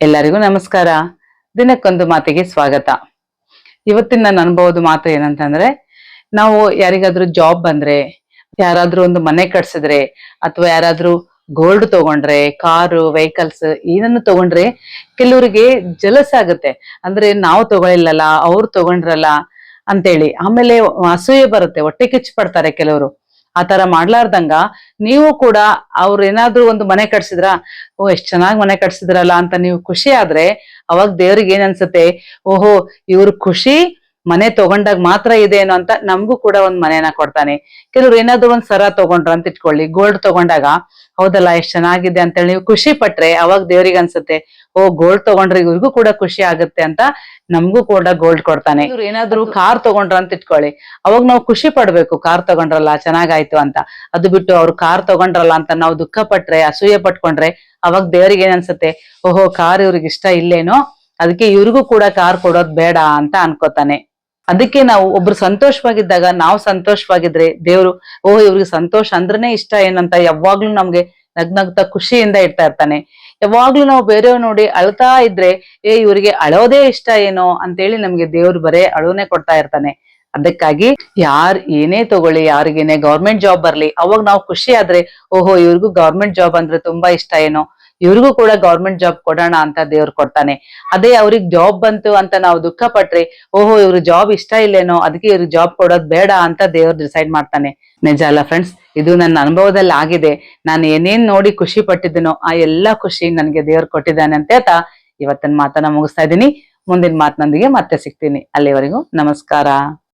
ಎಲ್ಲರಿಗೂ ನಮಸ್ಕಾರ. ದಿನಕ್ಕೊಂದು ಮಾತಿಗೆ ಸ್ವಾಗತ. ಇವತ್ತಿನ ನನ್ನ ಅನುಭವದ ಮಾತು ಏನಂತಂದ್ರೆ, ನಾವು ಯಾರಿಗಾದ್ರೂ ಜಾಬ್ ಬಂದ್ರೆ, ಯಾರಾದ್ರೂ ಒಂದು ಮನೆ ಕಟ್ಸಿದ್ರೆ, ಅಥವಾ ಯಾರಾದ್ರೂ ಗೋಲ್ಡ್ ತಗೊಂಡ್ರೆ, ಕಾರು ವೆಹಿಕಲ್ಸ್ ಏನನ್ನು ತಗೊಂಡ್ರೆ ಕೆಲವರಿಗೆ ಜಲಸ್ ಆಗುತ್ತೆ. ಅಂದ್ರೆ ನಾವು ತಗೊಳಿಲ್ಲಲ್ಲ, ಅವ್ರು ತಗೊಂಡ್ರಲ್ಲ ಅಂತೇಳಿ. ಆಮೇಲೆ ಅಸೂಯೆ ಬರುತ್ತೆ, ಹೊಟ್ಟೆ ಕಿಚ್ಚು ಪಡ್ತಾರೆ ಕೆಲವರು. ಆತರ ಮಾಡ್ಲಾರ್ದಂಗ ನೀವು ಕೂಡ ಅವ್ರು ಏನಾದ್ರೂ ಒಂದು ಮನೆ ಕಟ್ಸಿದ್ರ, ಓ ಎಷ್ಟ್ ಚೆನ್ನಾಗ್ ಮನೆ ಕಟ್ಸಿದ್ರಲ್ಲ ಅಂತ ನೀವು ಖುಷಿ ಆದ್ರೆ, ಅವಾಗ ದೇವ್ರಿಗೆ ಏನ್ ಅನ್ಸುತ್ತೆ, ಓಹೋ ಇವ್ರ ಖುಷಿ ಮನೆ ತಗೊಂಡಾಗ ಮಾತ್ರ ಇದೆ ಏನೋ ಅಂತ ನಮಗೂ ಕೂಡ ಒಂದ್ ಮನೆನ ಕೊಡ್ತಾನೆ. ಕೆಲವ್ರು ಏನಾದ್ರು ಒಂದ್ ಸರ ತಗೊಂಡ್ರ ಅಂತ ಇಟ್ಕೊಳ್ಳಿ, ಗೋಲ್ಡ್ ತಗೊಂಡಾಗ ಹೌದಲ್ಲ ಎಷ್ಟ್ ಚೆನ್ನಾಗಿದೆ ಅಂತೇಳಿ ನೀವು ಖುಷಿ ಪಟ್ರೆ, ಅವಾಗ ದೇವ್ರಿಗೆ ಅನ್ಸುತ್ತೆ, ಓ ಗೋಲ್ಡ್ ತಗೊಂಡ್ರೆ ಇವ್ರಿಗೂ ಕೂಡ ಖುಷಿ ಆಗುತ್ತೆ ಅಂತ ನಮಗೂ ಕೂಡ ಗೋಲ್ಡ್ ಕೊಡ್ತಾನೆ. ಇವ್ರು ಏನಾದ್ರು ಕಾರ್ ತಗೊಂಡ್ರ ಅಂತ ಇಟ್ಕೊಳ್ಳಿ, ಅವಾಗ ನಾವು ಖುಷಿ ಪಡ್ಬೇಕು, ಕಾರ್ ತಗೊಂಡ್ರಲ್ಲ ಚೆನ್ನಾಗಾಯ್ತು ಅಂತ. ಅದು ಬಿಟ್ಟು ಅವ್ರು ಕಾರ್ ತಗೊಂಡ್ರಲ್ಲ ಅಂತ ನಾವು ದುಃಖ ಪಟ್ರೆ, ಅಸೂಯೆ ಪಟ್ಕೊಂಡ್ರೆ, ಅವಾಗ ದೇವ್ರಿಗೆ ಏನ್ ಅನ್ಸುತ್ತೆ, ಓಹೋ ಕಾರ್ ಇವ್ರಿಗೆ ಇಷ್ಟ ಇಲ್ಲೇನೋ, ಅದಕ್ಕೆ ಇವ್ರಿಗೂ ಕೂಡ ಕಾರ್ ಕೊಡೋದ್ ಬೇಡ ಅಂತ ಅನ್ಕೋತಾನೆ. ಅದಕ್ಕೆ ನಾವು ಒಬ್ರು ಸಂತೋಷವಾಗಿದ್ದಾಗ ನಾವು ಸಂತೋಷವಾಗಿದ್ರೆ ದೇವ್ರು, ಓಹ್ ಇವ್ರಿಗೆ ಸಂತೋಷ ಅಂದ್ರೇನೆ ಇಷ್ಟ ಏನಂತ ಯಾವಾಗ್ಲೂ ನಮ್ಗೆ ನಗ್ನಗ್ತಾ ಖುಷಿಯಿಂದ ಇಡ್ತಾ ಇರ್ತಾನೆ. ಯಾವಾಗ್ಲೂ ನಾವು ಬೇರೆಯವ್ರು ನೋಡಿ ಅಳ್ತಾ ಇದ್ರೆ, ಇವ್ರಿಗೆ ಅಳೋದೇ ಇಷ್ಟ ಏನೋ ಅಂತೇಳಿ ನಮ್ಗೆ ದೇವ್ರು ಬರೇ ಅಳುನೇ ಕೊಡ್ತಾ ಇರ್ತಾನೆ. ಅದಕ್ಕಾಗಿ ಯಾರ್ ಏನೇ ತಗೊಳ್ಳಿ, ಯಾರಿಗೇನೆ ಗೌರ್ಮೆಂಟ್ ಜಾಬ್ ಬರ್ಲಿ, ಅವಾಗ ನಾವು ಖುಷಿ ಆದ್ರೆ, ಓಹೋ ಇವ್ರಿಗೂ ಗೌರ್ಮೆಂಟ್ ಜಾಬ್ ಅಂದ್ರೆ ತುಂಬಾ ಇಷ್ಟ ಏನೋ, ಇವ್ರಿಗೂ ಕೂಡ ಗೌರ್ಮೆಂಟ್ ಜಾಬ್ ಕೊಡೋಣ ಅಂತ ದೇವ್ರು ಕೊಡ್ತಾನೆ. ಅದೇ ಅವ್ರಿಗೆ ಜಾಬ್ ಬಂತು ಅಂತ ನಾವು ದುಃಖ ಪಟ್ರೆ, ಓಹೋ ಇವ್ರಿಗೆ ಜಾಬ್ ಇಷ್ಟ ಇಲ್ಲೇನೋ, ಅದಕ್ಕೆ ಇವ್ರಿಗೆ ಜಾಬ್ ಕೊಡೋದ್ ಬೇಡ ಅಂತ ದೇವ್ರು ಡಿಸೈಡ್ ಮಾಡ್ತಾನೆ. ನಿಜ ಅಲ್ಲ ಫ್ರೆಂಡ್ಸ್? ಇದು ನನ್ನ ಅನುಭವದಲ್ಲಿ ಆಗಿದೆ. ನಾನು ಏನೇನ್ ನೋಡಿ ಖುಷಿ ಪಟ್ಟಿದ್ದೀನೋ ಆ ಎಲ್ಲಾ ಖುಷಿ ನನ್ಗೆ ದೇವ್ರು ಕೊಟ್ಟಿದ್ದಾನೆ ಅಂತ ಹೇಳ್ತಾ ಇವತ್ತಿನ ಮಾತನ್ನ ಮುಗಿಸ್ತಾ ಇದ್ದೀನಿ. ಮುಂದಿನ ಮಾತಿನೊಂದಿಗೆ ಮತ್ತೆ ಸಿಗ್ತೀನಿ. ಅಲ್ಲಿವರೆಗೂ ನಮಸ್ಕಾರ.